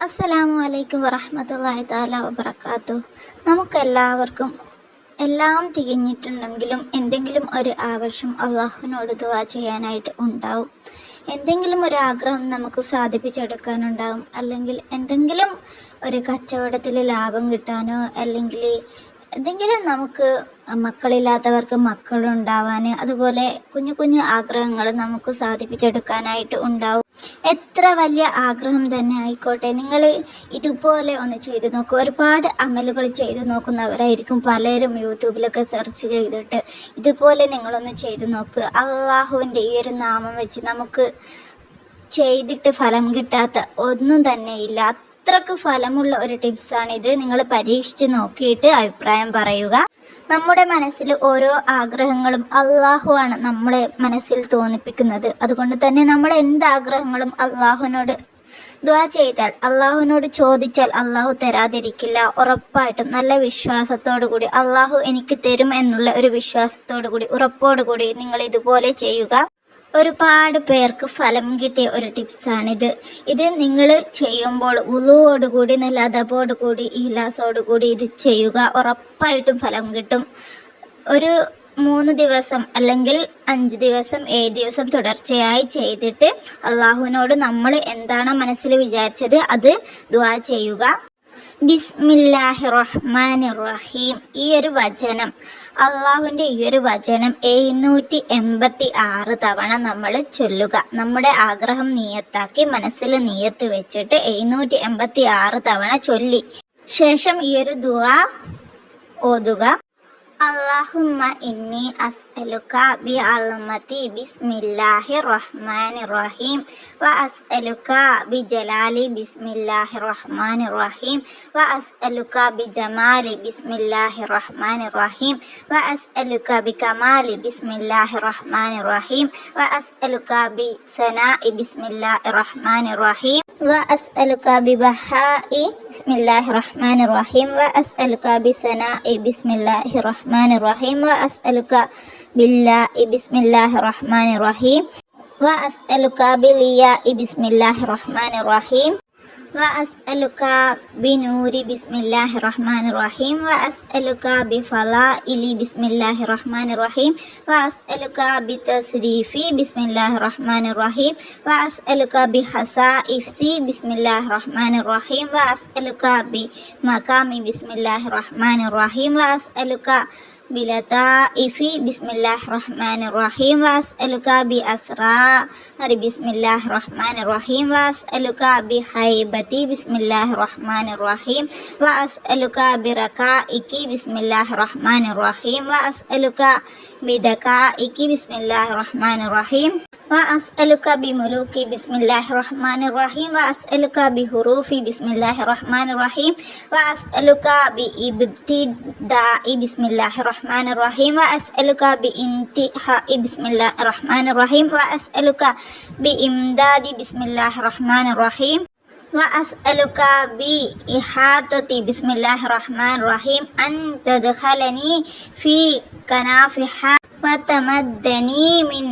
അസ്സലാമു അലൈക്കും വറഹ്മത്തുള്ളാഹി തആല വബറകാതുഹു. നമുക്കെല്ലാവർക്കും എല്ലാം തികഞ്ഞിട്ടുണ്ടെങ്കിലും എന്തെങ്കിലും ഒരു ആവശ്യം അള്ളാഹുവിനോട് ദുആ ചെയ്യാനായിട്ട് ഉണ്ടാവും. എന്തെങ്കിലും ഒരു ആഗ്രഹം നമുക്ക് സാധിപ്പിച്ചെടുക്കാനുണ്ടാവും. അല്ലെങ്കിൽ എന്തെങ്കിലും ഒരു കച്ചവടത്തിൽ ലാഭം കിട്ടാനോ, അല്ലെങ്കിൽ എന്തെങ്കിലും നമുക്ക് മക്കളില്ലാത്തവർക്ക് മക്കളുണ്ടാവാൻ, അതുപോലെ കുഞ്ഞു കുഞ്ഞു ആഗ്രഹങ്ങൾ നമുക്ക് സാധിപ്പിച്ചെടുക്കാനായിട്ട് ഉണ്ടാവും. എത്ര വലിയ ആഗ്രഹം തന്നെ ആയിക്കോട്ടെ, നിങ്ങൾ ഇതുപോലെ ഒന്ന് ചെയ്തു നോക്കുക. ഒരുപാട് അമലുകൾ ചെയ്തു നോക്കുന്നവരായിരിക്കും പലരും യൂട്യൂബിലൊക്കെ സെർച്ച് ചെയ്തിട്ട്. ഇതുപോലെ നിങ്ങളൊന്ന് ചെയ്തു നോക്കുക. അള്ളാഹുവിൻ്റെ ഈ ഒരു നാമം വെച്ച് നമുക്ക് ചെയ്തിട്ട് ഫലം കിട്ടാത്ത ഒന്നും തന്നെ ഇല്ല. അത്രക്ക് ഫലമുള്ള ഒരു ടിപ്സാണിത്. നിങ്ങൾ പരീക്ഷിച്ച് നോക്കിയിട്ട് അഭിപ്രായം പറയുക. നമ്മുടെ മനസ്സിൽ ഓരോ ആഗ്രഹങ്ങളും അള്ളാഹുവാണ് നമ്മളെ മനസ്സിൽ തോന്നിപ്പിക്കുന്നത്. അതുകൊണ്ട് തന്നെ നമ്മൾ എന്താഗ്രഹങ്ങളും അള്ളാഹുവിനോട് ദുആ ചെയ്താൽ, അള്ളാഹുവിനോട് ചോദിച്ചാൽ അള്ളാഹു തരാതിരിക്കില്ല. ഉറപ്പായിട്ടും നല്ല വിശ്വാസത്തോടു കൂടി അള്ളാഹു എനിക്ക് തരും എന്നുള്ള ഒരു വിശ്വാസത്തോടു കൂടി, ഉറപ്പോടു കൂടി നിങ്ങൾ ഇതുപോലെ ചെയ്യുക. ഒരുപാട് പേർക്ക് ഫലം കിട്ടിയ ഒരു ടിപ്സാണിത്. ഇത് നിങ്ങൾ ചെയ്യുമ്പോൾ വുളുവോടുകൂടി, നല്ല അദബോടുകൂടി, ഇഖ്ലാസോടുകൂടി ഇത് ചെയ്യുക. ഉറപ്പായിട്ടും ഫലം കിട്ടും. ഒരു 3 ദിവസം അല്ലെങ്കിൽ 5 ദിവസം 7 ദിവസം തുടർച്ചയായി ചെയ്തിട്ട് അള്ളാഹുവിനോട് നമ്മൾ എന്താണോ മനസ്സിൽ വിചാരിച്ചത് അത് ദുആ ചെയ്യുക. ബിസ്മില്ലാഹിർ റഹ്മാനിർ റഹീം. ഈ ഒരു വചനം, അള്ളാഹുവിൻ്റെ ഈ ഒരു വചനം 786 തവണ നമ്മൾ ചൊല്ലുക. നമ്മുടെ ആഗ്രഹം നിയത്താക്കി മനസ്സിൽ നിയത്ത് വെച്ചിട്ട് 786 തവണ ചൊല്ലി ശേഷം ഈ ഒരു ദുആ ഓതുക. അല്ലാഹുമ്മ ഇന്നി അസ്അലുക ബിഅൽമതി ബിസ്മില്ലാഹിർ റഹ്മാനിർ റഹീം വ അസ്അലുക ബിജലാലി ബിസ്മില്ലാഹിർ റഹ്മാനിർ റഹീം വ അസ്അലുക ബിജമാലി ബിസ്മില്ലാഹിർ റഹ്മാനിർ റഹീം വ അസ്അലുക ബികമാലി ബിസ്മില്ലാഹിർ റഹ്മാനിർ റഹീം വ അസ്അലുക ബിസനാഇ ബിസ്മില്ലാഹിർ റഹ്മാനിർ റഹീം വ അസ്അലുക ബിബഹാഇ ബിസ്മില്ലാഹിർ റഹ്മാനിർ റഹീം വ അസ്അലുക ബിസനാഇ ബിസ്മില്ലാഹിർ റഹ്മാനിർ റഹീം വ അസ്അലുക ബില്ലാഹി ബിസ്മില്ലാഹിർ റഹ്മാനിർ റഹീം വ അസ്അലുക ബിലിയാഇ ബിസ്മില്ലാഹിർ റഹ്മാനിർ റഹീം വ അസ്അലുക ബിനൂരി ബിസ്മില്ലാഹിർ റഹ്മാനിർ റഹീം വ അസ്അലുക ബിഫളാഇലി ബിസ്മില്ലാഹിർ റഹ്മാനിർ റഹീം വ അസ്അലുക ബിതസ്രീഫി ബിസ്മില്ലാഹിർ റഹ്മാനിർ റഹീം വ അസ്അലുക ബിഹസാഇഫ്സി ബിസ്മില്ലാഹിർ റഹ്മാനിർ റഹീം വ അസ്അലുക ബിമഖാമി ബിസ്മില്ലാഹിർ റഹ്മാനിർ റഹീം വ അസ്അലുക ബിലതാഇഫി ബിസ്മില്ലാഹിർ റഹ്മാനിർ റഹീം വ അസ്അലുക ബിഅസ്റാരി ബിസ്മില്ലാഹിർ റഹ്മാനിർ റഹീം വ അസ്അലുക ബിഹൈബതി ബിസ്മില്ലാഹിർ റഹ്മാനിർ റഹീം വ അസ്അലുക ബിറകാഇകി ബിസ്മില്ലാഹിർ റഹ്മാനിർ റഹീം വ അസ്അലുക ബിദകാഇകി ബിസ്മില്ലാഹിർ റഹ്മാനിർ റഹീം വ അസ്അലുക ബിമുലൂകി ബിസ്മില്ലാഹിർ റഹ്മാനിർ റഹീം വ അസ്അലുക ബിഹുറൂഫി ബിസ്മില്ലാഹിർ റഹ്മാനിർ റഹീം വ അസ്അലുക ബിഇബ്തിദാഇ ബിസ്മില്ലാഹിർ റഹ്മാനിർ റഹീം വ അസ്അലുക ബിഇൻതിഹാഇ ബിസ്മില്ലാഹിർ റഹ്മാനിർ റഹീം വ അസ്അലുക ബിഇംദാദി ബിസ്മില്ലാഹിർ റഹ്മാനിർ റഹീം വ അസ്അലുക ബിഇഹാതതി ബിസ്മില്ലാഹിർ റഹ്മാനിർ റഹീം അൻ തദ്ഖലനി ഫീ കനാഫിഹ വ തമദ്ദനി മിൻ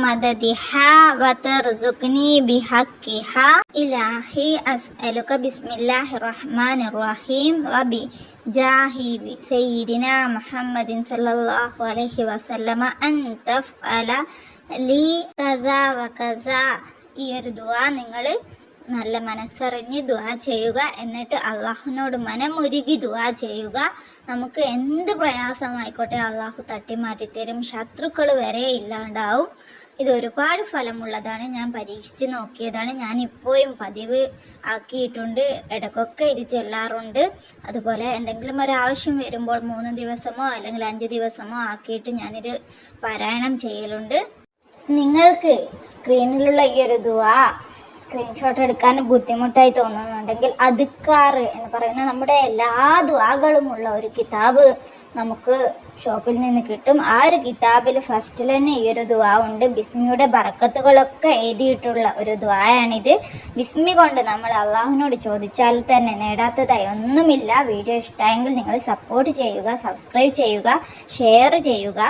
മദദിഹാ വതർസുഖ്നി ബിഹഖിഹാ ഇലാഹി അസ്അലുക ബിസ്മില്ലാഹിർ റഹ്മാനിർ റഹീം വബിജാഹി സയ്യിദിനാ മുഹമ്മദിൻ സ്വല്ലല്ലാഹു അലൈഹി വസല്ലമ അൻ തഫ്അല ലി കസാ വ കസാ. ഈ ഒരു ദുആ നിങ്ങൾ നല്ല മനസ്സറിഞ്ഞ് ദുആ ചെയ്യുക. എന്നിട്ട് അള്ളാഹുവിനോട് മനമുരുകി ദുആ ചെയ്യുക. നമുക്ക് എന്ത് പ്രയാസമായിക്കോട്ടെ അള്ളാഹു തട്ടിമാറ്റിത്തരും. ശത്രുക്കൾ വരെ ഇല്ലാണ്ടാവും. ഇത് ഒരുപാട് ഫലമുള്ളതാണ്. ഞാൻ പരീക്ഷിച്ച് നോക്കിയതാണ്. ഞാനിപ്പോഴും പതിവ് ആക്കിയിട്ടുണ്ട്. ഇടയ്ക്കൊക്കെ ഇത് ചെല്ലാറുണ്ട്. അതുപോലെ എന്തെങ്കിലും ഒരാവശ്യം വരുമ്പോൾ 3 ദിവസമോ അല്ലെങ്കിൽ 5 ദിവസമോ ആക്കിയിട്ട് ഞാനിത് പാരായണം ചെയ്യലുണ്ട്. നിങ്ങൾക്ക് സ്ക്രീനിലുള്ള ഈ ഒരു ദുആ സ്ക്രീൻഷോട്ട് എടുക്കാൻ ബുദ്ധിമുട്ടായി തോന്നുന്നുണ്ടെങ്കിൽ അദ്കാർ എന്ന് പറയുന്ന നമ്മുടെ എല്ലാ ദുആകളുമുള്ള ഒരു കിതാബ് നമുക്ക് ഷോപ്പിൽ നിന്ന് കിട്ടും. ആ ഒരു കിതാബിൽ ഫസ്റ്റിൽ തന്നെ ഈ ഒരു ദുആ ഉണ്ട്. ബിസ്മിയുടെ ബറക്കത്തുകളൊക്കെ എഴുതിയിട്ടുള്ള ഒരു ദുആയാണിത്. ബിസ്മി കൊണ്ട് നമ്മൾ അള്ളാഹുവിനോട് ചോദിച്ചാൽ തന്നെ നേടാത്തതായി ഒന്നുമില്ല. വീഡിയോ ഇഷ്ടമായെങ്കിൽ നിങ്ങൾ സപ്പോർട്ട് ചെയ്യുക, സബ്സ്ക്രൈബ് ചെയ്യുക, ഷെയർ ചെയ്യുക.